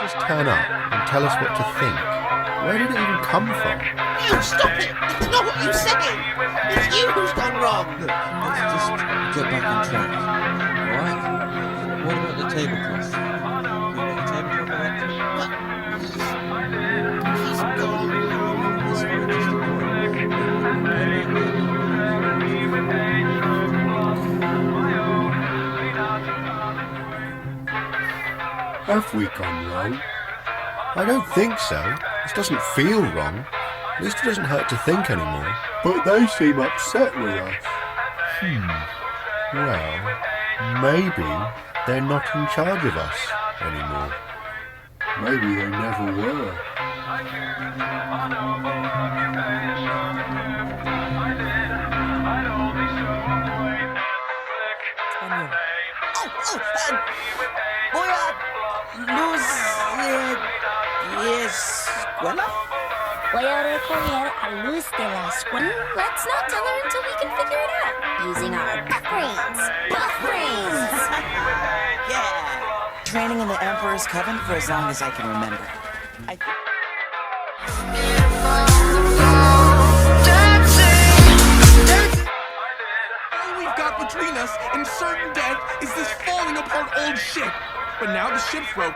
just turn up and tell us what to think? Where did it even come from? You stop it! It's not what you say! It's you who's gone wrong! Look, let's just get back on track. Alright? What about the tablecloth? Can we make a tablecloth electric? He's gone wrong. That's very just a point. Have we gone wrong? I don't think so. This doesn't feel wrong. At least it doesn't hurt to think anymore. But they seem upset with us. Well, maybe they're not in charge of us anymore. Maybe they never were. Voy a luz escuela? Voy a recoger a luz de la escuela. Let's not tell her until we can figure it out. Using our buff brains. Buff brains! Yeah. Training in the Emperor's Coven for as long as I can remember. All we've got between us and certain death is this falling apart old ship. But now the ship's broke.